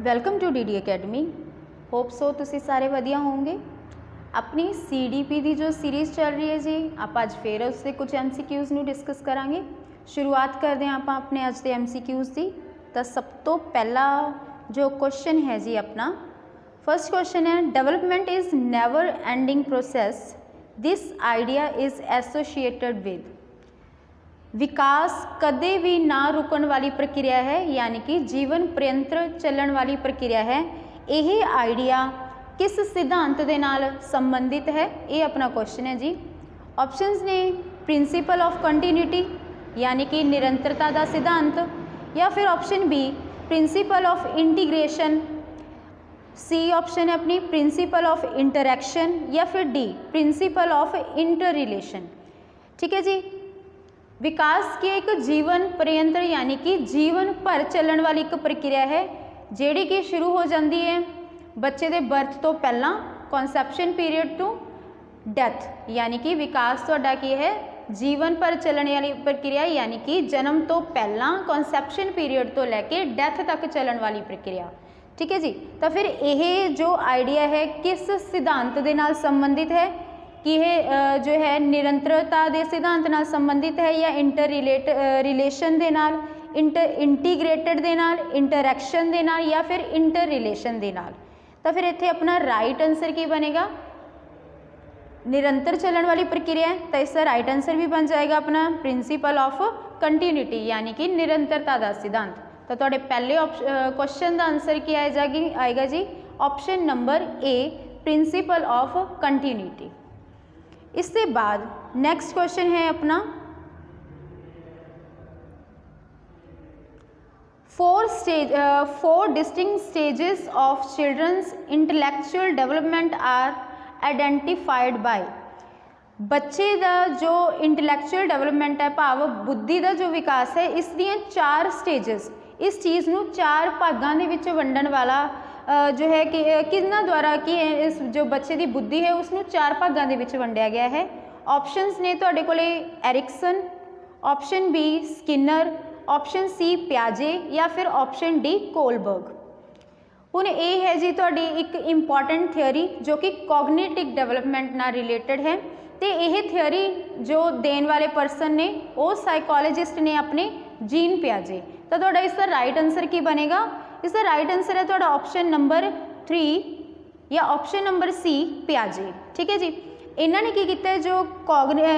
Welcome to DD academy. Hope so ਤੁਸੀਂ ਸਾਰੇ ਵਧੀਆ ਹੋਵੋਗੇ। अपनी CDP की जो सीरीज़ चल रही है जी, आप अज फिर उससे कुछ MCQs ਨੂੰ डिस्कस करांगे। शुरुआत करते हैं आप अपने अज के MCQs की। तो सब तो पहला जो क्वेश्चन है जी अपना फर्स्ट क्वेश्चन है, development is never ending process, this idea is associated with. विकास कदे भी ना रुकन वाली प्रक्रिया है, यानी कि जीवन पर्यंत चलन वाली प्रक्रिया है। यही आइडिया किस सिद्धांत के नाल संबंधित है, ये अपना क्वेश्चन है जी। ऑप्शंस ने प्रिंसीपल ऑफ कंटिन्यूटी यानी कि निरंतरता का सिद्धांत, या फिर option B principle of integration, C option है अपनी प्रिंसीपल ऑफ इंटरैक्शन, या फिर D principle of interrelation. ठीक है जी। विकास की एक जीवन पर्यंत यानी कि जीवन भर चलन वाली एक प्रक्रिया है, जिहड़ी कि शुरू हो जाती है बच्चे के बर्थ तो पहला, कॉन्सैप्शन पीरियड टू डैथ, यानी कि विकास तुहाडा की है जीवन भर चलने वाली प्रक्रिया, यानी कि जन्म तो पहला कॉन्सैप्शन पीरियड तो लैके डैथ तक चलन वाली प्रक्रिया। ठीक है जी। तो फिर यह जो आइडिया है किस सिद्धांत के नाल संबंधित है, कि यह जो है निरंतरता के सिद्धांत नाल संबंधित है, या रिलेशन के नाल, इंटीग्रेटेड के नाल, इंटरैक्शन के नाल, या फिर इंटर रिलेशन के नाल। तो फिर इत्थे अपना राइट आंसर की बनेगा, निरंतर चलन वाली प्रक्रिया है, तो इसका राइट आंसर भी बन जाएगा अपना प्रिंसीपल ऑफ कंटिन्यूटी यानी कि निरंतरता का सिद्धांत। तो तुहाडे पहले क्वेश्चन का आंसर की आएगा जी option number A principle of continuity. इसके बाद नेक्स्ट क्वेश्चन है अपना four distinct stages of children's intellectual development are identified by। बच्चे का जो इंटलैक्चुअल डेवलपमेंट है, भाव बुद्धि का जो विकास है, इस दियां 4 स्टेजेस, इस चीज़ को 4 भागों के विच वंडन वाला जो है कि किन्हां द्वारा कि इस जो बच्चे की बुद्धि है उसनों 4 भागों के विच वंडिया गया है। ऑप्शंस ने तुहाडे कोले Erikson, option B Skinner, option C प्याजे, या फिर ऑप्शन डी कोलबर्ग। हुण ये है जी तुहाडी एक इंपॉर्टेंट थियोरी जो कि कॉग्निटिव डेवलपमेंट नाल रिलेटेड है, तो यह थियोरी जो देने वाले परसन ने वो साइकोलॉजिस्ट ने अपने जीन प्याजे। तो तुहाडा इसका राइट आंसर की बनेगा, इसका राइट आंसर है तुहाडा ऑप्शन नंबर 3 या ऑप्शन नंबर सी प्याजे। ठीक है जी। इन्होंने की किया है, जो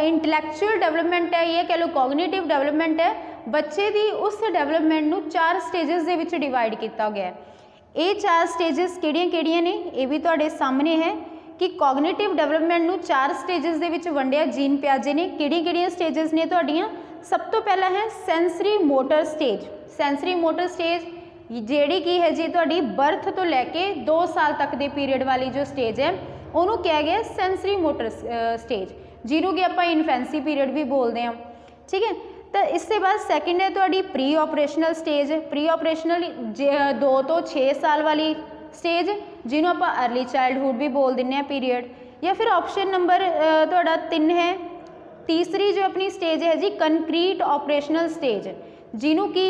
इंटलैक्चुअल डेवलपमेंट है, ये कह लो कॉग्निटिव डेवलपमेंट है, बच्चे की उस डेवलपमेंट को 4 स्टेजेस के विच डिवाइड किया गया है। ये 4 स्टेजेस किहड़ियां ने, ये भी तुहाडे सामने है कि कॉग्निटिव डेवलपमेंट को 4 स्टेजेस के विच वंडिया जीन प्याजे ने। किहड़ियां स्टेजेस ने तुहाडियां? सब तो पहला है sensory motor stage. Sensory motor stage जिहड़ी की है जी तुहाडी बर्थ तो लैके 2 साल तक के पीरियड वाली जो स्टेज है उन्होंने कहा गया सेंसरी मोटर स्टेज, जिन्हों कि आप इन्फेंसी पीरियड भी बोलते हैं। ठीक है। तो इसके बाद सैकेंड है तुहाडी pre operational stage. Pre operational 2 तो 6 साल वाली स्टेज, जिन्हों आप अर्ली चाइल्डहुड भी बोल दें पीरियड। या फिर ऑप्शन नंबर तुहाडा 3 है, तीसरी जो अपनी स्टेज है जी कंक्रीट ऑपरेशनल स्टेज, जिन्हों की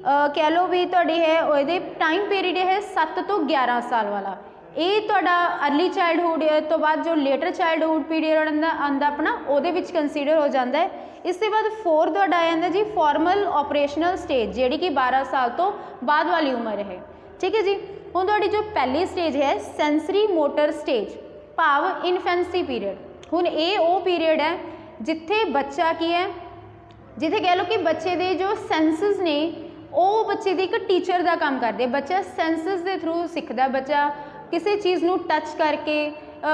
कह लो भी तुहाडी है वो टाइम पीरियड है 7 तो 11 साल वाला। ये तुहाडा अर्ली चाइल्डहुड तो बाद जो लेटर चाइल्डहुड पीरियड आंदा अपना उहदे विच कंसीडर हो जाता है। इसके बाद 4 तुहाडा आ जांदा जी फॉर्मल ऑपरेशनल स्टेज, जिहड़ी कि 12 साल तो बाद वाली उम्र है। ठीक है जी। हुण तुहाडी जो पहली स्टेज है सेंसरी मोटर स्टेज, भाव इन्फेंसी पीरियड। हुण ये वो पीरियड है जिथे बच्चा की है, जिथे कह लो कि बच्चे के जो सेंसिस ने वो बच्चे की एक टीचर का काम करते। बच्चा सेंसिस के थ्रू सीखता, बच्चा किसी चीज़ को टच करके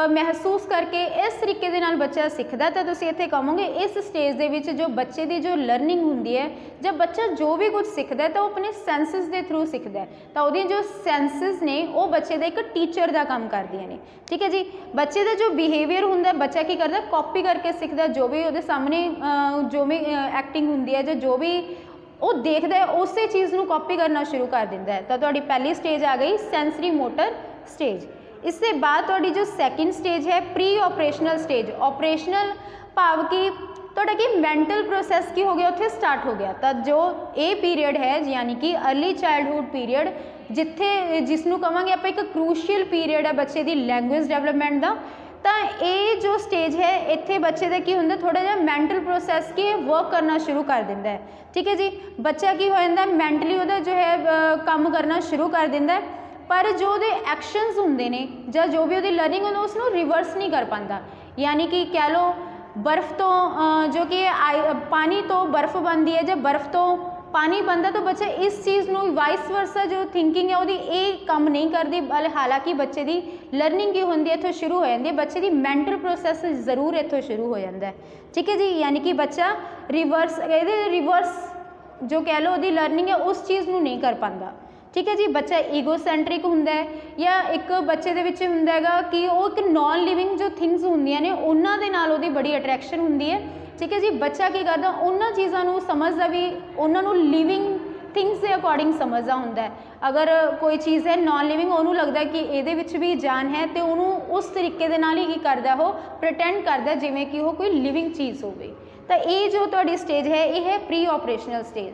महसूस करके इस तरीके के नाल बच्चा सीखता। तो तुसीं इत्थे कहोगे इस स्टेज दे विच जो बच्चे की जो लर्निंग होंदी है, जब बच्चा जो भी कुछ सीखता है तो वो अपने सेंसिस के थ्रू सीखता है, तो वो जो सेंसिस ने वो बच्चे का एक टीचर का काम करदियां ने। ठीक है जी। बच्चे का जो बिहेवियर होंदा, बच्चा की करता कॉपी करके सीखता, जो भी वो सामने जो भी एक्टिंग होंदी है, जो भी वो देखता है उस चीज़ को कॉपी करना शुरू कर देता है। तो तुहाडी पहली स्टेज आ गई सेंसरी मोटर स्टेज। इससे बाद तुहाडी जो सैकेंड स्टेज है प्री ऑपरेशनल स्टेज। ऑपरेशनल भाव की तो कि मैंटल प्रोसैस की हो गया, उत्थे स्टार्ट हो गया। तो जो ए पीरियड है यानी कि अर्ली चाइल्डहुड पीरियड, जिथे जिसनों कहांगे आप एक क्रूशियल पीरियड है बच्चे की लैंगुएज डेवलपमेंट का। तो ये जो स्टेज है इत्थे बच्चे का की होंदा थोड़ा जिहा मैंटल प्रोसैस की वर्क करना शुरू कर दिंदा है। ठीक है जी, बच्चा की हो जाता मैंटली वह जो है काम करना शुरू कर दिंदा है, पर जो वो एक्शनस होंगे ने या जो भी वो लर्निंग होंदा उसनों रिवर्स नहीं कर पाता। यानी कि कह लो बर्फ तो जो कि पानी तो बर्फ बनती है, जब बर्फ तो पानी बनता तो बच्चा इस चीज़ में वाइस वर्सा जो थिंकिंग है वो काम नहीं करती। हालांकि बच्चे की लर्निंग की होंगी इतों शुरू हो जाती है, बच्चे की मैंटल प्रोसैस जरूर इतों शुरू हो जाता है। ठीक है जी, यानी कि बच्चा रिवर्स जो कह लो वो लर्निंग है उस चीज़ को नहीं कर पाता। ठीक है जी, बच्चा ईगोसैंट्रिक होंदा है या एक बच्चे दे विच हुंदा हैगा कि वो एक नॉन लिविंग जो थिंग्स होंदियां ने उन्हां दे नाल उहदी बड़ी अट्रैक्शन होंदी है। ठीक है जी, बच्चा की करदा उन्हां चीज़ां नूं समझदा भी उन्हां नूं लिविंग थिंग्स के अकॉर्डिंग समझदा हुंदा है। अगर कोई चीज़ है नॉन लिविंग उन्होंने लगता है कि ये विच भी जान है तो उन्होंने उस तरीके दे नाल ही की करदा वो प्रटेंड करदा जिवें कि वो कोई लिविंग चीज़ होवे। तो ये जो तुहाडी स्टेज है ये है प्री ऑपरेशनल स्टेज।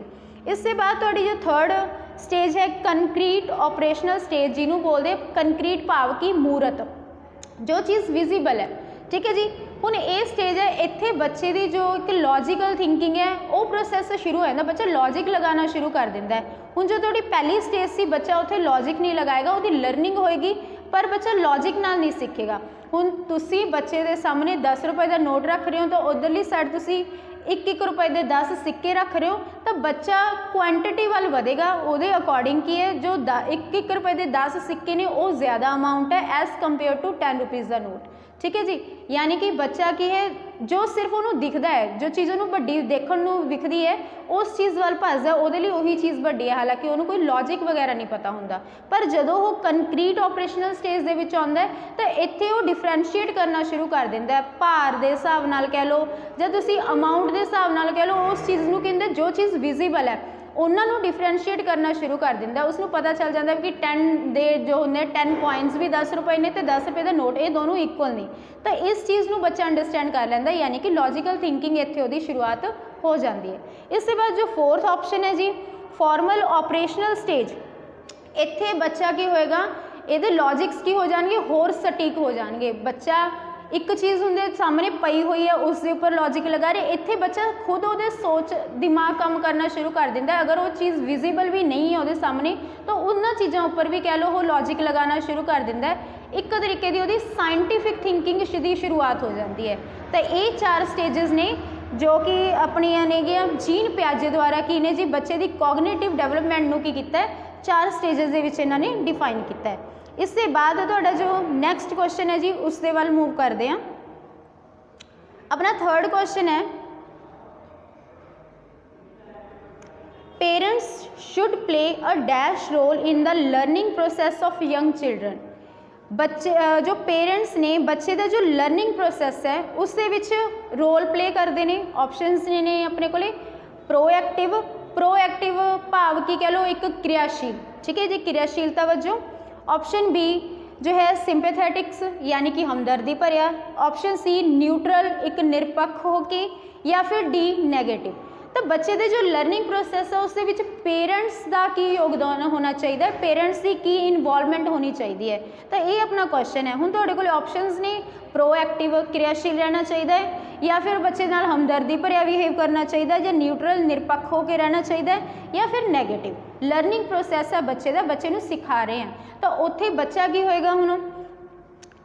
इससे बाद तुहाडी जो थर्ड स्टेज है कंक्रीट ऑपरेशनल स्टेज, जिन्हों बोलते कंक्रीट भाव की मूरत, जो चीज़ विजिबल है। ठीक है जी, हुण ये स्टेज है इत्थे बच्चे की जो एक लॉजिकल थिंकिंग है वो प्रोसैस शुरू हो जाता, बच्चा लॉजिक लगाना शुरू कर दिंदा है। हुण जो तुहाडी पहली स्टेज सी बच्चा उत्थे लॉजिक नहीं लगाएगा, उसकी लर्निंग होएगी पर बच्चा लॉजिक नाल नहीं सीखेगा। हुण तुसी बच्चे के सामने 10 रुपए का नोट रख रहे हो तो उधरली साइड तुसी 1-1 रुपए के 10 सिक्के रख रहे हो तो बच्चा क्वांटिटी वाल वधेगा, उहदे अकॉर्डिंग की है जो 1-1 रुपए के 10 सिक्के ने वो ज़्यादा अमाउंट है एज़ कंपेयर टू 10 रुपीज़ का नोट। ठीक है जी, यानी कि बच्चा की है जो सिर्फ उन्होंने दिखता है, जो चीज़ उन्होंने वड्डी देखने को दिखती है उस चीज़ वाल भजदा वो उही चीज़ वड्डी है, हालांकि उन्होंने कोई लॉजिक वगैरह नहीं पता होंदा। पर जदों वो कंक्रीट ऑपरेशनल स्टेज दे विच आउंदा है तो इत्थे वो डिफरेंशिएट करना शुरू कर दिंदा है भार दे हिसाब नाल कह लो जां तुसीं अमाउंट के हिसाब नाल कह लो, उस चीज़ नूं कहंदे जो चीज़ विजिबल है उन्होंने डिफरेंशिएट करना शुरू कर दिंदा। उसनूं पता चल जाता है कि 10 दे जो होंगे 10 कॉइनस भी 10 रुपए ने तो 10 रुपए का नोट ये दोनों इक्वल नहीं, तो इस चीज़ को बच्चा अंडरस्टैंड कर लैंदा, यानी कि लॉजिकल थिंकिंग इत्थे उहदी शुरुआत हो जाती है। इसके बाद जो फोर्थ ऑप्शन है जी फॉर्मल ऑपरेशनल स्टेज, इत्थे बच्चा की होएगा ये लॉजिक्स की हो जाएंगे होर सटीक हो जाएंगे। बच्चा एक चीज़ होंगे सामने पई हुई है उसके उपर लॉजिक लगा रहे, इत्थे बच्चा खुद वो सोच दिमाग काम करना शुरू कर दिंदा। अगर वो चीज़ विजिबल भी नहीं है वो सामने तो उन्होंने चीज़ों उपर भी कह लो वो लॉजिक लगाना शुरू कर दिंदा है। एक तरीके की वो साइंटिफिक थिंकिंग की शुरुआत हो जाती है। तो ये 4 स्टेजेस ने जो कि अपनियां ने जीन पियाजे द्वारा की ने जी बच्चे की कॉग्निटिव डेवलपमेंट नूं की कीता है 4 स्टेजेस दे विच इन्हां ने डिफाइन किया है। इससे बाद तुहाडा जो नैक्सट क्वेश्चन है जी उसके वाल मूव करते हैं। अपना थर्ड क्वेश्चन है parents should play a dash role in the learning process of young children. बच्चे जो पेरेंट्स ने बच्चे का जो लर्निंग प्रोसैस है उसके विच रोल प्ले करते हैं। ऑप्शनस ने अपने को प्रोएक्टिव भाव की कह लो एक क्रियाशील, ठीक है जी, क्रियाशीलता वजों। ऑप्शन बी जो है सिंपैथेटिक्स यानी कि हमदर्दी भरिया। ऑप्शन सी न्यूट्रल एक निरपक्ष होके, या फिर डी नैगेटिव। तो बच्चे के जो लर्निंग प्रोसैस है उस पेरेंट्स का की योगदान होना चाहिए, पेरेंट्स की इनवॉल्वमेंट होनी चाहिए। तो ये अपना क्वेश्चन है। हुण तुहाडे कोल ऑप्शनस ने प्रोएक्टिव क्रियाशील रहना चाहिए, या फिर बच्चे नाल हमदर्दी भरिया बिहेव करना चाहिए, या न्यूट्रल निरपक्ष होकर रहना चाहिए, या फिर नैगेटिव। लर्निंग प्रोसैस है बच्चे का, बच्चे नूं सिखा रहे हैं तो उत्थे बच्चा की होएगा हुण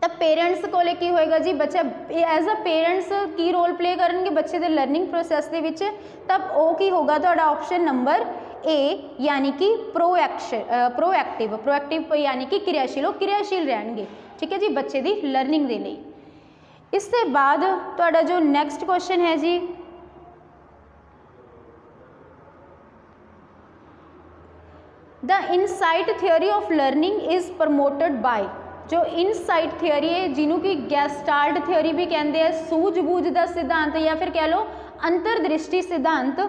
तो पेरेंट्स को की होएगा जी बच्चा एज अ पेरेंट्स की रोल प्ले करेंगे बच्चे के लर्निंग प्रोसैस के विच, तब वो की होगा तुहाडा ऑप्शन नंबर ए यानी कि प्रोएक्टिव यानी कि क्रियाशील रहेंगे। ठीक है जी, बच्चे की लर्निंग के लिए। इसके बाद तुहाडा जो नैक्सट क्वेश्चन है जी the insight theory of learning is promoted by. जो इनसाइट थियोरी है जिन्हों की गैस्टाल्ट थियोरी भी कहते हैं, सूझबूझ का सिद्धांत या फिर कह लो अंतरदृष्टि सिद्धांत,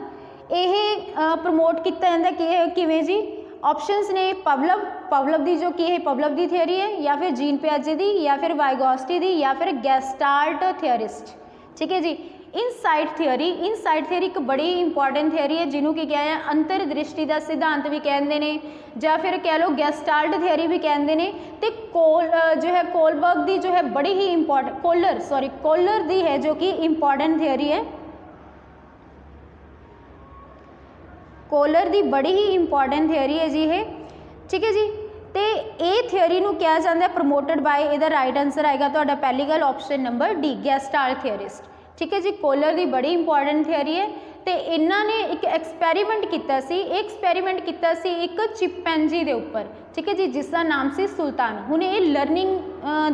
यह प्रमोट किया जाता है किवें जी। ऑप्शनस ने पवलव की जो की है पवलव की थियोरी है, या फिर जीन पियाजे की, या फिर वाइगोस्टी की, या फिर गैस्टाल्ट थियोरिस्ट। ठीक है जी, इनसाइट थियोरी एक बड़ी इंपॉर्टेंट थियोरी है जिन्हों की क्या है अंतरदृष्टि का सिद्धांत भी कहते हैं या फिर कह लो गैस्टाल्ट थियोरी भी कहते हैं। तो जो है कोलबर्ग की जो है बड़ी ही इंपॉर्टेंट कोलर दी है जो कि इंपॉर्टेंट थियोरी है, कोलर की बड़ी ही इंपॉर्टेंट थियोरी है जी ये, ठीक है जी। तो ये थियोरी नूं किया जाता है प्रमोटेड बाय, इहदा राइट आंसर आएगा तुहाडा पहली गल option number D gestalt theorist, ठीक है जी। कोलर की बड़ी इंपॉर्टेंट थियोरी है। तो इन्हों ने एक एक्सपैरीमेंट किया सी, एक्सपैरीमेंट किया सी एक चिंपैंजी के उपर, ठीक है जी, जिसका नाम से सुल्तान। हुण ये लर्निंग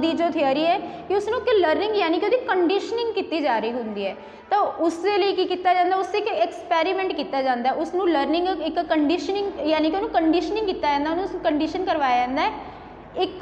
की जो थियोरी है कि उसनों कि लर्निंग यानी कि उसकी कंडीशनिंग की जा रही होंगी है, तो उस लिए की किया जाता उससे एक एक्सपैरीमेंट किया जाता है, उसनों लर्निंग एक कंडीशनिंग यानी कि उन्होंने कंडीशनिंग किया जाता, उन्होंने कंडीशन करवाया जाता है। एक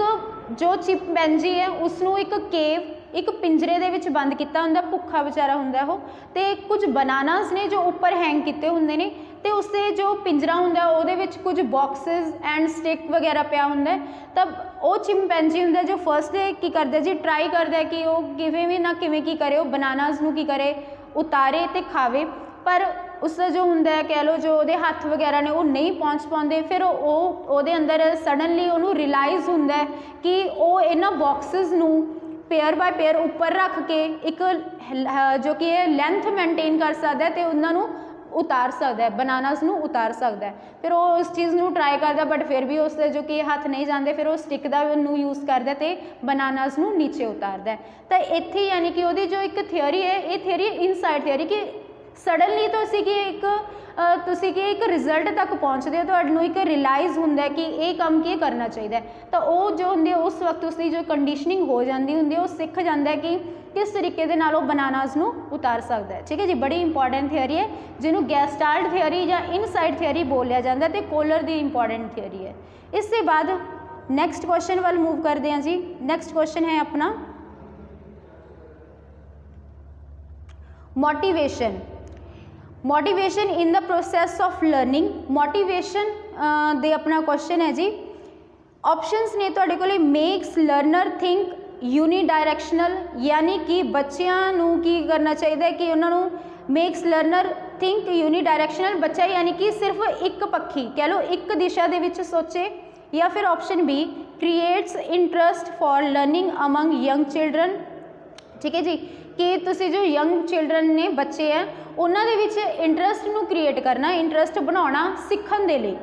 जो चिंपैंजी है उसनों एक केव एक पिंजरे दे विच बंद किया हुंदा, भुखा बेचारा हुंदा वो, तो कुछ बनानास ने जो उपर हैंग किए होंगे ने, तो उससे जो पिंजरा हुंदा उहदे विच कुछ बॉक्सिस एंड स्टिक वगैरह पिया हुंदा। तब वो चिंपैंजी हुंदा जो फर्स्ट डे की करदा जी ट्राई करदा कि वो किवें भी ना किवें की करे, वो बनानास नूं की करे उतारे तो खावे, पर उसका जो हुंदा कह लो जो उहदे हत्थ वगैरह ने वो नहीं पहुँच पाते। फिर वो अंदर सडनली उन्होंने रियलाइज़ हुंदा कि वो इन्हां बॉक्सिस नूं पेयर बाय पेयर उपर रख के एक जो कि लेंथ मेनटेन कर सकता है तो उन्होंने उतार सकता है, बनानास नूं उतार सकता है। फिर वो उस चीज़ नूं ट्राई करता बट फिर भी उससे जो कि हाथ नहीं जाते, फिर वो स्टिक का यूज़ करता तो बनानास नूं नीचे उतारता है। तो इत्थे यानी कि वो जो एक थियोरी है ये थियोरी इनसाइड थियोरी कि सडनली तो असी कि एक रिजल्ट तक पहुँचते हो, तो एक रियलाइज़ होंगे कि ये काम की करना चाहिए, तो वो जो होंगे उस वक्त उसकी जो कंडीशनिंग हो जाती होंगी, वो सीख जाता है कि किस तरीके के नाल बनानास नूं उतार सकता है, ठीक है जी। बड़ी इंपॉर्टेंट थियोरी है जिन्होंने गैस्टाल्ट थियोरी या इनसाइड थियोरी बोलिया जाता है, तो कोलर की इंपॉर्टेंट थियोरी है। इसके बाद नैक्सट क्वेश्चन वाल मूव करते हैं जी। नैक्सट क्वेश्चन है अपना motivation, motivation in the process of learning. Motivation दे अपना क्वेश्चन है जी, ऑप्शनस ने तुहाडे कोले मेक्स लर्नर थिंक यूनीडायरैक्शनल, यानी कि बच्चों नूं की करना चाहिए कि उन्होंने मेक्स लर्नर थिंक यूनीडायरैक्शनल, बच्चा यानी कि सिर्फ एक पक्षी कह लो एक दिशा दे विच सोचे, या फिर option B creates interest for learning among young children, ठीक है जी, कि तुसी जो यंग चिल्ड्रन ने बच्चे हैं उन्होंने इंटरस्ट नूं क्रिएट करना, इंटरस्ट बनाना सीखण दे लई।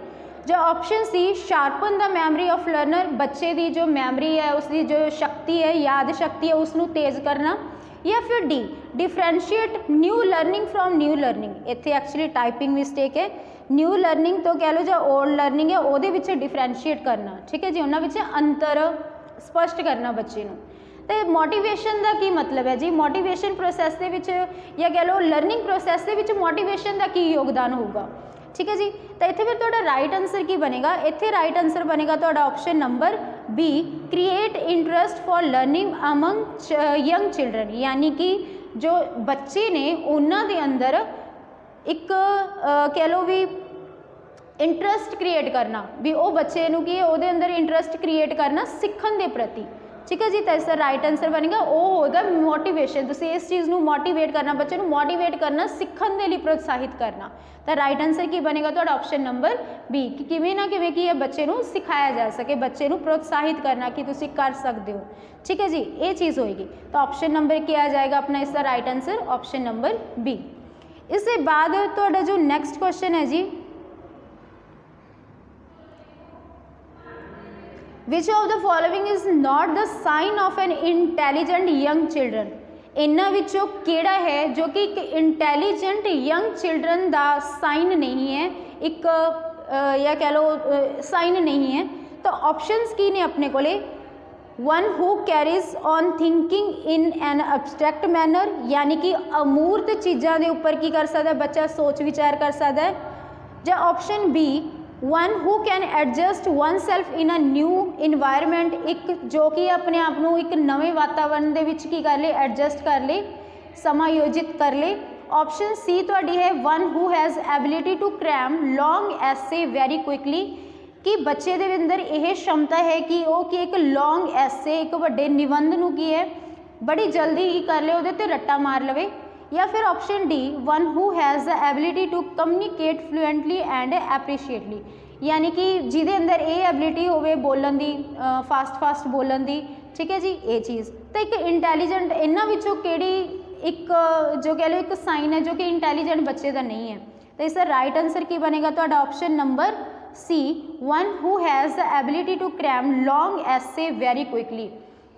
जो option C sharpen the memory of learner, बच्चे की जो मैमरी है उसकी जो शक्ति है याद शक्ति है उसनूं तेज़ करना, या फिर D differentiate new learning from new learning. इत्थे एक्चुअली टाइपिंग मिसटेक है, न्यू लर्निंग तो कह लो जो ओल्ड लर्निंग है वो डिफरेंशिएट करना, ठीक है जी, उन्होंने अंतर स्पष्ट करना बच्चे नूं। तो मोटिवेशन का की मतलब है जी, मोटिवेशन प्रोसैस के विच या कह लो लर्निंग प्रोसैस के विच मोटिवेशन का की योगदान होगा, ठीक है जी। तो इत्थे फिर तुहाडा राइट आंसर की बनेगा, इत्थे राइट आंसर बनेगा तुहाडा option number be create interest for learning among young children, यानी कि जो बच्चे ने उन्हां दे अंदर एक कह लो भी इंटरस्ट क्रिएट करना, भी वो बच्चे नूं की उहदे अंदर इंटरस्ट क्रिएट करना सीखण दे प्रति, ठीक है जी। तो इसका राइट आंसर बनेगा वो होगा मोटिवेशन, तुसीं इस चीज़ नूं मोटिवेट करना, बच्चे नूं मोटिवेट करना, सीखण दे लई प्रोत्साहित करना। तो राइट आंसर की बनेगा तुहाडा ऑप्शन नंबर बी कि किवें ना किवें की बच्चे नूं सिखाया जा सके, बच्चे नूं प्रोत्साहित करना कि तुसीं कर सकते हो, ठीक है जी, ये चीज़ होएगी। तो ऑप्शन नंबर क्या आ जाएगा अपना इसका right answer option number B. इसके बाद तुहाडा जो नैक्सट क्वेश्चन है जी, which of the following is not the sign of an intelligent young children, इन्हां विचों केड़ा है जो कि एक इंटैलीजेंट यंग चिल्ड्रन का साइन नहीं है, एक या कह लो साइन नहीं है। तो ऑप्शंस की ने अपने कोले, one who carries on thinking in an abstract manner, यानी कि अमूर्त चीज़ों के उपर की कर सकता है बच्चा, सोच विचार कर सकता है, या option B one who can adjust oneself in a new environment, एक जो कि अपने आप को एक नवे वातावरण के विच की कर ले एडजस्ट कर ले, समायोजित कर ले। ऑप्शन सी तुहाडी है one who has ability to cram long essay very quickly, कि बच्चे के अंदर यह क्षमता है कि वो कि एक लॉन्ग एसे एक वड्डे निबंध नूं की है बड़ी जल्दी ही कर ले, उहदे ते रट्टा मार लवे। या फिर option D one who has the ability to communicate fluently and appropriately, यानी कि जिहदे अंदर ये एबिलिटी होवे बोलन दी, फास्ट बोलन दी, ठीक है जी, ये चीज़। तो एक इंटैलीजेंट इन्हां विचों किहड़ी एक जो कह लो एक साइन है जो कि इंटैलीजेंट बच्चे का नहीं है, तो इसका राइट आंसर की बनेगा तुहाडा option number C one who has the ability to cram long essay very quickly,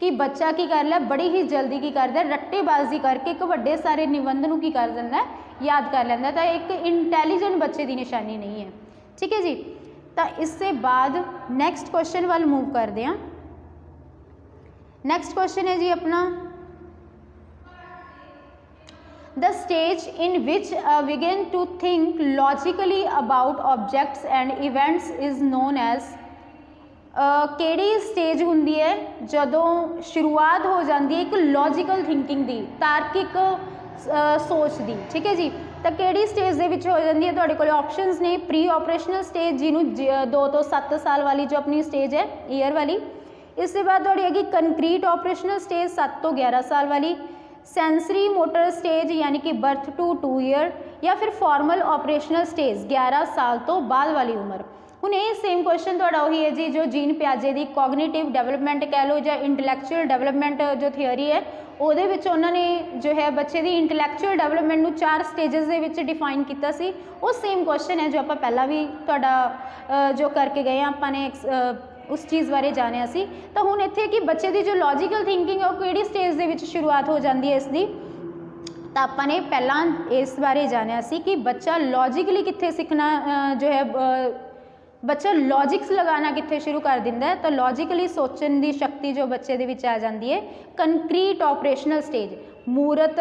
कि बच्चा की कर लै बड़ी ही जल्दी की करता है रट्टेबाजी करके एक वड्डे सारे निबंध नूं की कर दिंदा है, याद कर लैंदा, तो एक इंटैलीजेंट बच्चे की निशानी नहीं है, ठीक है जी। तो इससे बाद नैक्सट क्वेश्चन वाल मूव करते हैं। नैक्सट क्वेश्चन है जी अपना the stage in which begin to think logically about objects and events is known as, किहड़ी स्टेज हुंदी है जदों शुरुआत हो जाती है एक लॉजिकल थिंकिंग दी, तार्किक सोच दी, ठीक है जी। तो किहड़ी स्टेज दे विच हो जाती है, तुहाडे कोल ऑप्शंस ने प्री ऑपरेशनल स्टेज जिन्हों 2 तो 7 साल वाली जो अपनी स्टेज है ईयर वाली, इसके बाद थोड़ी हैगी कंक्रीट ऑपरेशनल स्टेज 7 तो 11 साल वाली, सेंसरी मोटर स्टेज यानी कि बर्थ टू 2 ईयर, या फिर फॉर्मल ऑपरेशनल स्टेज 11 साल तो बाद वाली उम्र। हुण ये सेम क्वेश्चन थोड़ा वही है जी जो जीन पियाजे की कॉग्निटिव डेवलपमेंट कह लो या इंटलैक्चुअल डेवलपमेंट जो थियोरी है ਉਹਦੇ ਵਿੱਚ ਉਹਨਾਂ ने जो है बच्चे की इंटलैक्चुअल डेवलपमेंट ਨੂੰ 4 स्टेजेस ਦੇ ਵਿੱਚ डिफाइन किया सी, वो सेम क्वेश्चन है जो आप पहला भी ਤੁਹਾਡਾ जो करके गए आपने उस चीज़ बारे जानिया सी। तो हुण इत्थे कि बच्चे की जो लॉजिकल थिंकिंग है वो किहड़ी स्टेज दे विच शुरुआत हो जाती है इसकी, तो आपने पहला इस बारे जानिया सी कि बच्चा लॉजिकली कित्थे सीखना जो है बच्चा लॉजिक्स लगाना कित्थे शुरू कर दिंदा है, तो लॉजिकली सोचने की शक्ति जो बच्चे दे विच आ जाती है। कंक्रीट ऑपरेशनल स्टेज मूरत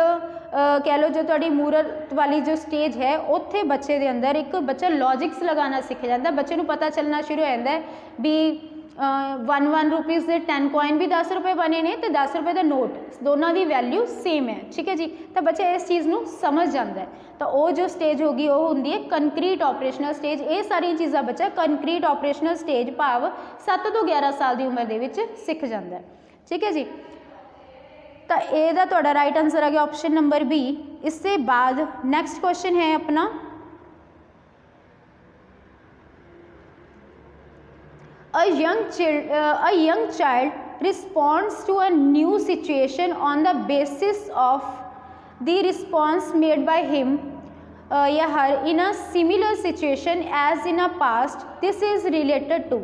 कह लो जो थोड़ी मूरत वाली जो स्टेज है उत्थे बच्चे दे अंदर एक बच्चा लॉजिक्स लगाना सीख जाता है, बच्चे नूं पता चलना शुरू हो जाता है भी 1 रुपीज़ के 10 कॉइन भी 10 रुपये बने ने तो 10 रुपये का नोट दोनों की वैल्यू सेम है, ठीक है जी। तो बच्चा इस चीज़ को समझ जाता है, तो वो जो स्टेज होगी वो होंगी है कंक्रीट ऑपरेशनल स्टेज। ये सारी चीज़ां बच्चा कंक्रीट ऑपरेशनल स्टेज भाव 7 तो 11 साल की उम्र के सीख जाता है, ठीक है जी। तो यदा तुहाडा राइट आंसर आ गया ऑप्शन नंबर बी। इससे बाद नैक्सट क्वेश्चन है अपना A young child responds to a new situation on the basis of the response made by him या her in a similar situation as in a past. This is related to,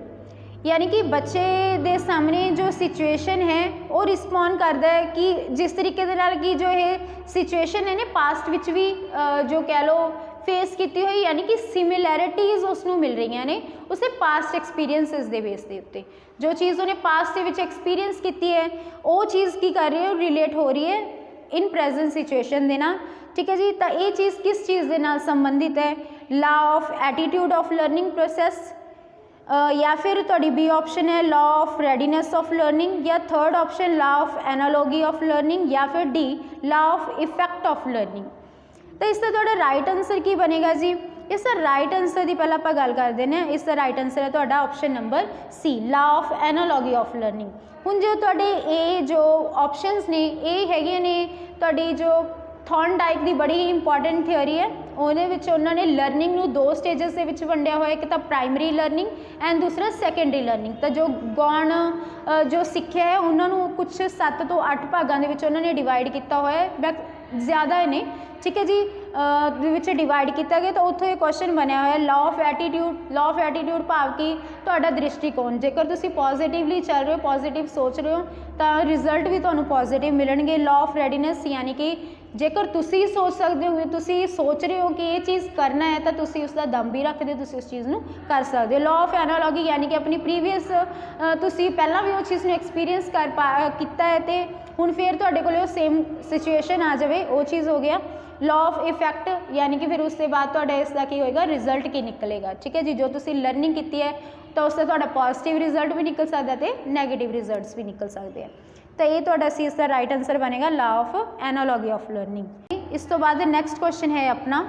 यानी कि बच्चे दे सामने जो situation है वो respond करता है कि जिस तरीके दे नाल कि जो ये सिचुएशन है ने पास्ट विच भी जो कह लो फेस की हुई, यानी कि सिमिलैरिटीज़ उसनों मिल रही ने उसे पास्ट एक्सपीरियंसिस दे बेस के उत्ते जो चीज़ उन्हें पास्ट के विच एक्सपीरियंस की है वो चीज़ की कर रही है रिलेट हो रही है इन प्रेजेंट सिचुएशन के नाल, ठीक है जी। तो ये चीज़ किस चीज़ के नाल संबंधित है, law of attitude of learning process, या फिर थोड़ी बी ऑप्शन है law of readiness of learning, या third option law of analogy of learning, या फिर D law of effect of learning. तो इसका थोड़ा राइट आंसर की बनेगा जी, इसका राइट आंसर की पहले आप गल कर देने, इसका राइट आंसर है थोड़ा option number C law of analogy of learning. हुण जो थोड़े ये जो ऑप्शनस ने ये हैगे ने थोड़ी जो थॉर्नडाइक की बड़ी ही इंपॉर्टेंट थियोरी है, उन्होंने लर्निंग नूं 2 स्टेजेस के विच वंडिया हुआ, एक तो प्राइमरी लर्निंग एंड दूसरा सैकेंडरी लर्निंग। तो जो गौण जो सिक्ख्या है उन्होंने कुछ 7 तो 8 भागों के उन्होंने डिवाइड किया हुआ है, ज़्यादा ने, ठीक है जी, विच डिवाइड किया गया। तो उत्थों एक क्वेश्चन बनया हुआ है law of attitude. Law of attitude भाव कि तुहाडा दृष्टिकोण, जेकर तुसीं पॉजिटिवली चल रहे हो पॉजिटिव सोच रहे हो तो रिजल्ट भी तुहानूं पॉजिटिव मिलणगे। लॉ ऑफ रेडीनेस यानी कि जेकर तुसीं सोच सकते हो, तुसीं सोच रहे हो कि ये चीज़ करना है तो तुसीं उसका दम भी रखते हो, तुसीं उस चीज़ नूं कर सकते हो। लॉ ऑफ एनालॉगी यानी कि अपनी प्रीवियस तुसीं पहला भी वो चीज़ नूं एक्सपीरियंस कर किया है तो हुण फिर तुहाडे कोल सेम सिचुएशन आ जाए, वो चीज़ हो गया। लॉ ऑफ इफेक्ट यानी कि फिर उसके बाद तुहाडा इसका की होएगा रिजल्ट की निकलेगा, ठीक है जी। जो तुसीं लर्निंग की है तो उससे तुहाडा पॉजिटिव रिजल्ट भी निकल सकता है तो नैगेटिव रिजल्ट्स भी निकल सकते हैं। तो ये तुहाडा सी इसका राइट आंसर बनेगा law of analogy of learning. इस तो बाद नेक्स्ट क्वेश्चन है अपना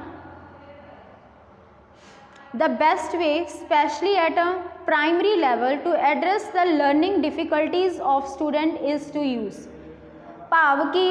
the best way specially at a primary level to address the learning difficulties of student is to use, भाव कि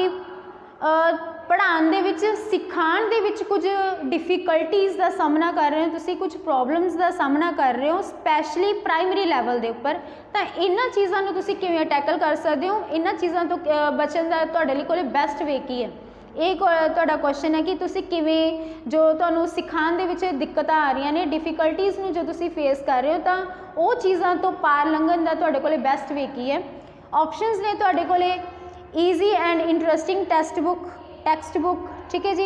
पढ़ाउण दे विच सिखाउण दे विच कुछ डिफिकल्टीज़ का सामना कर रहे हो, तुसी कुछ प्रॉब्लम्स का सामना कर रहे हो स्पैशली प्राइमरी लैवल के उपर, तो इन्हां चीज़ों को तुसी किवें टैकल कर सकते हो, इन्हां चीज़ों तो बचन का तुहाडे लई कोल बेस्ट वे की है। ये तुहाडा क्वेश्चन है कि तुसी किवें जो तुहानूं सिखाउण दे विच दिक्कतां आ रही ने, डिफिकल्टीज़ नूं जो तुसी फेस कर रहे हो, तो वो चीज़ों तो पार लंघण का तुहाडे कोल बेस्ट वे की है। ऑप्शनस ने तुहाडे कोले easy and interesting text book, ठीक है जी,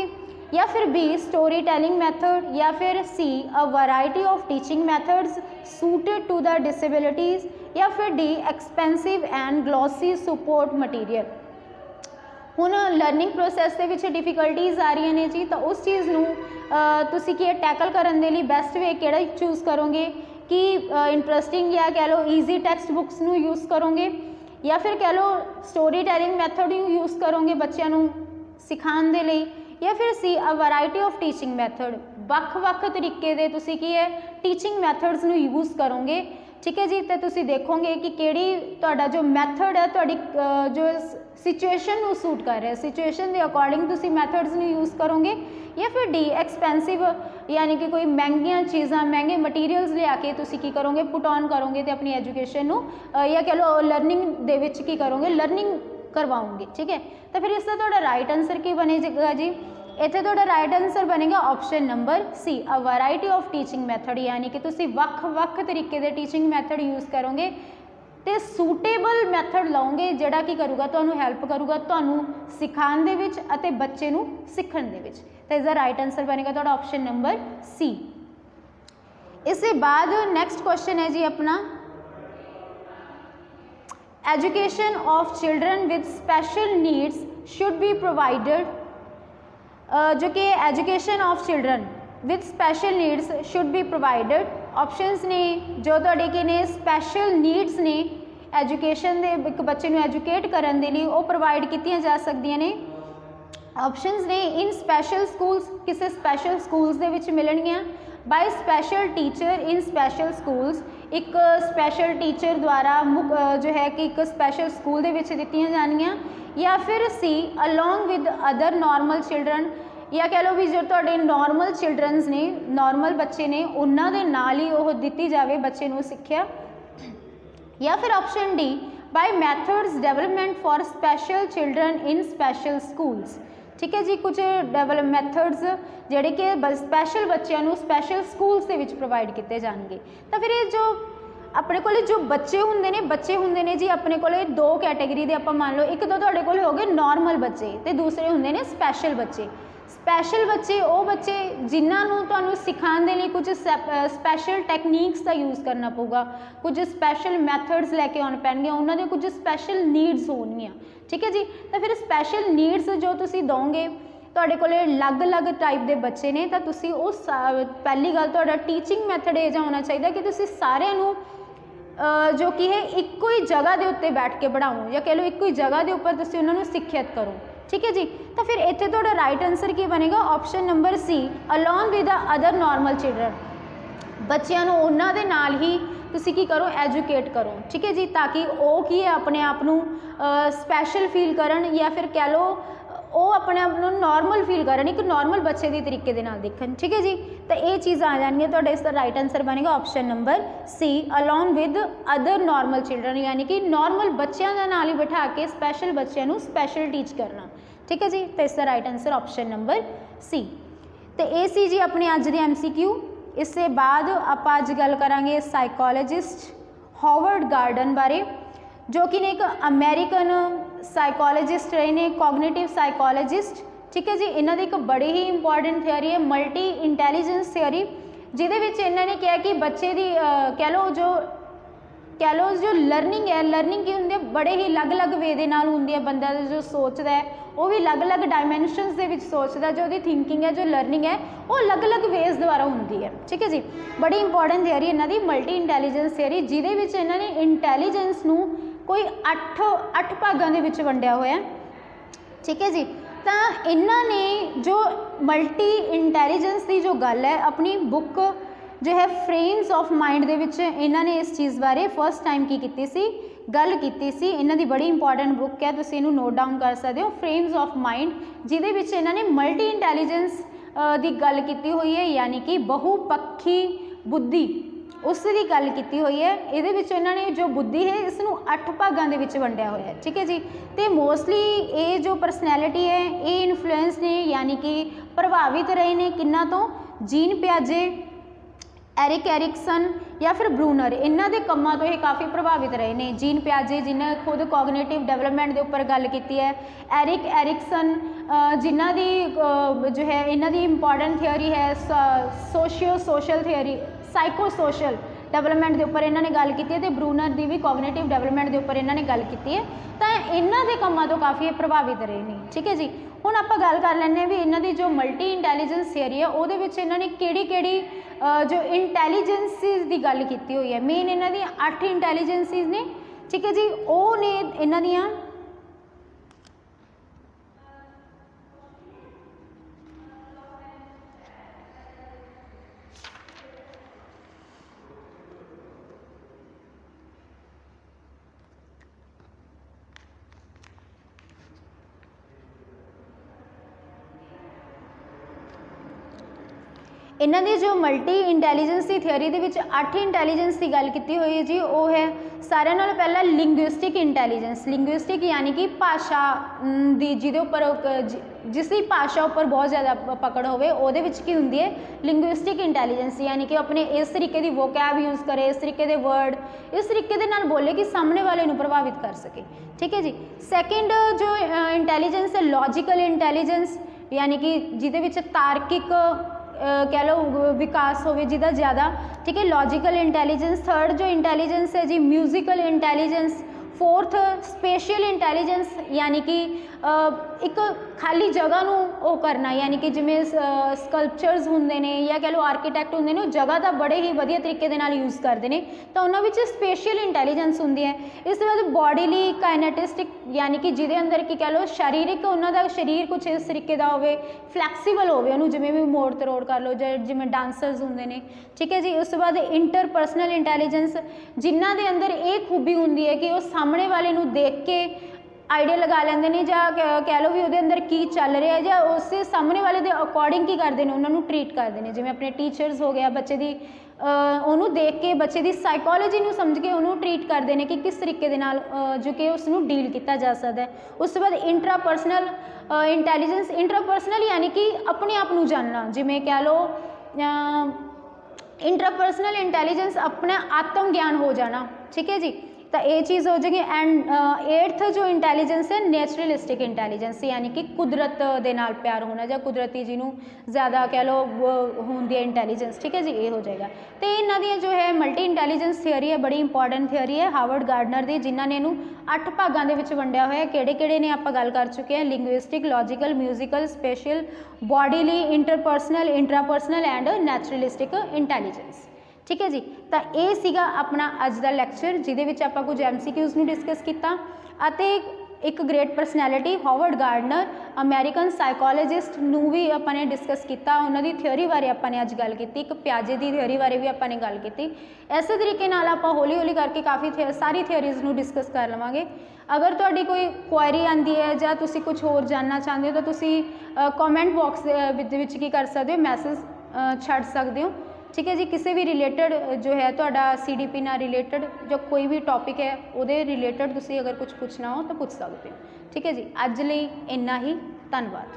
या फिर बी स्टोरी टेलिंग मैथड, या फिर C a variety of teaching methods suited to the disabilities, या फिर D expensive and glossy support material. हुण लर्निंग प्रोसैस दे विच डिफिकल्टीज़ आ रही ने जी, तो उस चीज़ नूं तुसीं की टैकल करन दे लई बेस्ट वे किहड़ा चूज़ करोगे कि इंटरस्टिंग या कह लो ईजी टेक्सट बुक्स नूं यूज़ करोगे, या फिर कह लो स्टोरी टेलिंग मैथड नूं यूज़ करोगे बच्चों नूं सिखाउण दे लई, या फिर C a variety of teaching method, वक्-वक् तरीके दे तुसीं की है टीचिंग मैथड्स नूं यूज़ करोगे, ठीक है जी। तो तुसीं देखोगे कि किहड़ी तुहाडा जो मैथड है तुहाडी जो सिचुएशन नूं सूट कर रहा है, सिचुएशन के अकॉर्डिंग तुसीं मैथड्स नूं यूज़ करोगे, या फिर डी एक्सपेंसिव यानी कि कोई महंगियां चीज़ां महंगे मटीरियल्स लिया के तुसीं की करोगे पुट ऑन करोगे तो अपनी एजुकेशन नूं या कह लो लर्निंग दे विच की करोगे लर्निंग करवाओगे, ठीक है। तो फिर इसका तुहाडा राइट आंसर की बनेगा जी, इत्थे तुहाडा राइट आंसर बनेगा option number C a variety of teaching method, यानी कि तुसीं वक्-वक् तरीके दे टीचिंग मैथड यूज़ करोगे तो सूटेबल मैथड लाओगे जिहड़ा की करूगा तुहानूं हैल्प करूगा तुहानूं सिखाउण दे विच अते बच्चे नूं सीखण दे विच। तो इसका राइट आंसर बनेगा तुहाडा ऑप्शन नंबर सी। इसके बाद नैक्सट क्वेश्चन है जी अपना education of children with special needs should be provided, जो कि education of children with special needs should be provided. Options ने जो तुहाडे की ने स्पैशल नीड्स ने एजुकेशन दे एक बच्चे नूं एजुकेट करन दे लई वो प्रोवाइड कीतियां जा सकदियां ने। ऑप्शनस ने इन स्पैशल स्कूल्स, किसी स्पैशल स्कूल्स दे विच मिलणगियां, by special teacher in special schools, एक स्पैशल टीचर द्वारा जो है कि एक स्पैशल स्कूल दे विच दित्तियां जाणगियां, या फिर C along with other normal children, या कह लो भी जो तुहाडे नॉर्मल चिल्ड्रनस ने नॉर्मल बच्चे ने उन्हां दे नाल ही ओह दित्ती जावे बच्चे नूं सिक्ख्या, या फिर option D by methods development for special children in special schools, ठीक है जी। कुछ डेवलप मैथड्स जिहड़े कि स्पैशल बच्चों नूं स्पैशल स्कूल्स दे विच प्रोवाइड किए जाएंगे। तो फिर ये जो अपने कोले जो बच्चे होंगे ने जी अपने कोले दो कैटेगरी दे आपां मान लो, एक तो तुहाडे कोल हो गए नॉर्मल बच्चे ते दूसरे होंगे ने स्पैशल बच्चे। स्पैशल बच्चे वो बच्चे जिन्होंने तुहानूं सिखाउण दे लई कुछ स्पैशल टैकनीक्स का यूज़ करना पऊगा, कुछ स्पैशल मैथड्स लैके आउण पैणगे, उन्हां दे कुछ स्पैशल नीड्स होणगियां, ठीक है जी। तो फिर स्पैशल नीड्स जो तुसीं दोगे तुहाडे कोले अलग-अलग टाइप के बच्चे ने, तो तुसीं उस पहली गल तुहाडा टीचिंग मैथड ये होना चाहिए कि तुसीं सारिਆਂ ਨੂੰ जो कि है इक्को ही जगह के उत्ते बैठ के पढ़ाओ, या कह लो इक्को ही जगह के उपर तुसीं उन्हां नूं सिੱਖਿਅਤ करो, ठीक है जी। तो फिर इत्थे तुहाडा राइट आंसर की बनेगा option number C along with the other normal children, बच्चों नूं उन्हां दे नाल ही तुसीं की करो एजुकेट करो, ठीक है जी, ताकि वो की है अपने आप नूं स्पैशल फील करन, या फिर कह लो वो अपने आप को नॉर्मल फील करन, एक नॉर्मल बच्चे के तरीके दे नाल देखन, ठीक है जी। तो ये चीज़ आ जाएगी तो इसका राइट आंसर बनेगा option number C along with other normal children, यानी कि नॉर्मल बच्चों के नाल ही बिठा के स्पैशल बच्चों को स्पैशल टीच करना, ठीक है जी। तो इसका right answer option number C. तो ये सी जी अपने अज दे MCQ। इससे बाद आप अज गल करांगे साइकोलॉजिस्ट हॉवर्ड गार्डन बारे, जो कि एक अमेरिकन साइकोलॉजिस्ट रहे ने, कॉग्निटिव साइकोलॉजिस्ट, ठीक है जी। इन्हों की एक बड़ी ही इंपॉर्टेंट थियोरी है मल्टी इंटैलीजेंस थियोरी, जिहदे विच इन्होंने कहा कि बच्चे की कह लो जो लर्निंग है, लर्निंग की होंगी बड़े ही अलग अलग वे दे नाल होंदी है, बंदा जो सोचता है वो भी अलग अलग डायमेंशनस दे विच सोचता, जो उसकी थिंकिंग है जो लर्निंग है वो अलग अलग वेज द्वारा होंदी है, ठीक है जी। बड़ी इंपॉर्टेंट थियोरी इन्हों की मल्टी इंटैलीजेंस थियोरी, जिहदे विच इन्होंने इंटैलीजेंस नूं कोई 8 भागों के विच वंडिया होया, ठीक है जी। तो इन्होंने जो मल्टी इंटैलीजेंस की जो गल है अपनी बुक जो है फ्रेम्स ऑफ माइंड दे विच इन्हां ने इस चीज़ बारे फर्स्ट टाइम की कीती सी, गल कीती सी। इन्हां दी बड़ी इंपॉर्टेंट बुक है, तुसीं इहनूं नोट डाउन कर सकते हो, फ्रेम्स ऑफ माइंड, जिहदे विच इन्हां ने मल्टी इंटैलीजेंस दी गल कीती हुई है, यानी कि बहुपक्षी बुद्धि उस दी गल कीती हुई है। इहदे विच इन्हां ने जो बुद्धि है इसनूं 8 भागां दे विच वंडिया होया है, ठीक है जी। तो मोस्टली ये जो परसनैलिटी है ये इन्फ्लुएंस ने यानी कि प्रभावित रहे ने किन्ना तो, जीन पियाजे, एरिक एरिकसन या फिर ब्रूनर, इन्हां दे कम्मां तो ये काफ़ी प्रभावित रहे ने। जीन पियाजे जिन्हें खुद कॉग्निटिव डेवलपमेंट के उपर गल की है, एरिक एरिकसन जिन्हां दी जो है इन्हां दी इंपॉर्टेंट थियोरी है socio social theory, psycho social development के उपर इन्होंने गल की है, तो ब्रूनर की भी कॉग्निटिव डेवलपमेंट के उपर इन्होंने गल की है। तो इन्हों के कामों तो काफ़ी प्रभावित रहे हैं, ठीक है जी। हुण आपां गल कर लैंदे भी इन्हों की जो मल्टी इंटैलीजेंस थियोरी है वो इन्होंने किहड़ी जो इंटैलीजेंसीज की गल की हुई है। मेन इन्हों दी 8 इंटैलीजेंसीज ने, ठीक है जी। वो ने इन्हों दियां इन्हों की जो मल्टी इंटैलीजेंस की थियोरी के 8 इंटैलीजेंस की गल की हुई है जी, वो है सारे नालों पहला लिंग्विस्टिक इंटैलीजेंस। लिंग्विस्टिक यानी कि भाषा की जिहदे उपर जिसकी भाषा उपर बहुत ज़्यादा पकड़ होवे उहदे विच की हुंदी है लिंग्विस्टिक इंटैलीजेंस, यानी कि अपने इस तरीके की वोकैब यूज़ करे, इस तरीके के वर्ड इस तरीके दे नाल बोले कि सामने वाले नूं प्रभावित कर सके, ठीक है जी। सैकेंड जो इंटैलीजेंस है लॉजिकल इंटैलीजेंस, यानी कि जिहदे विच तार्किक कह लो विकास होवे जिहदा ज़्यादा, ठीक है, लॉजिकल इंटैलीजेंस। थर्ड जो इंटैलीजेंस है जी musical intelligence. Fourth spatial intelligence, यानी कि एक खाली जगह नूं वो करना, यानी कि जिमें स्कल्पचर्स होंदे ने या कह लो आर्कीटैक्ट होंदे ने वो जगह का बड़े ही वधिया तरीके दे नाल यूज़ करते हैं, तो उन्होंने स्पेशियल इंटैलीजेंस होंदी है। इस बाद बॉडीली काइनेटिस्टिक, यानी कि जिहदे अंदर की कह लो शारीरिक उन्होंने शरीर कुछ इस तरीके का होवे, फ्लैक्सीबल होवे, उन्होंने जिमें भी मोड़ तरोड़ कर लो, जिमें डांसर्स होंदे ने, ठीक है जी। उस बाद इंटरपर्सनल इंटैलीजेंस, जिन्हां दे अंदर ये खूबी होंदी है कि वो सामने वाले नूं देख के आइडिया लगा लेंदे ने, जां कह लो भी उहदे अंदर की चल रहा है, जां उस सामने वाले दे अकॉर्डिंग की करते हैं, उन्होंने ट्रीट करते हैं। जिवें अपने टीचर्स हो गया, बच्चे की उन्होंने देख के बच्चे की साइकोलॉजी नूं समझ के उन्होंने ट्रीट करते हैं कि किस तरीके दे नाल जो कि उसनूं डील किया जा सकता है। उस बाद इंट्रापर्सनल इंटैलीजेंस, इंट्रापर्सनल यानी कि अपने आप नूं जानना, जिवें कह लो इंट्रापर्सनल इंटैलीजेंस अपना आत्म ज्ञान हो जाना, ठीक है जी, तो ये चीज़ हो जाएगी। एंड एट्थ जो इंटैलीजेंस है नेचुरलिस्टिक इंटैलीजेंस, यानी कि कुदरत दे नाल प्यार होना या कुदरती जिन्हों ज़्यादा कह लो होंदी है इंटैलीजेंस, ठीक है जी, ये हो जाएगा। तो इन्हों दी जो है मल्टी इंटैलीजेंस थियोरी है, बड़ी इंपॉर्टेंट थियोरी है हावर्ड गार्डनर दी, जिन्हों ने इनू 8 भागों के विच वंडिया होया। किहड़े-किहड़े ने आपां गल कर चुके हैं, linguistic, logical, musical, special, bodily, interpersonal, intrapersonal and naturalistic intelligence, ठीक है जी। तो ये सीगा अपना अज का लैक्चर, जिहदे विच आपां कुछ MCQs नूं डिस्कस किया, अते एक great personality Howard Gardner American psychologist नूं भी आपां डिस्कस किया, उन्होंने थ्योरी बारे आपां अज गल की, एक प्याजे की थ्योरी बारे भी आपां गल की। इस तरीके नाल आपां हौली हौली करके काफ़ी सारी थ्योरीज़ नूं डिस्कस कर लवांगे। अगर तुहाडी कोई क्वारी आंदी है जां तुसीं कुछ होर जानना चाहते हो तो तुसीं कॉमेंट बॉक्स दे विच की कर सकते हो, मैसेज छड्ड सकते हो, ठीक है जी। किसी भी रिलेटेड जो है तुहाडा CDP नाल रिलेटेड जो कोई भी टॉपिक है उहदे रिलेटेड तुसीं अगर कुछ पूछना हो तो पूछ सकते हो, ठीक है जी। अज लई इन्ना ही, धन्नवाद।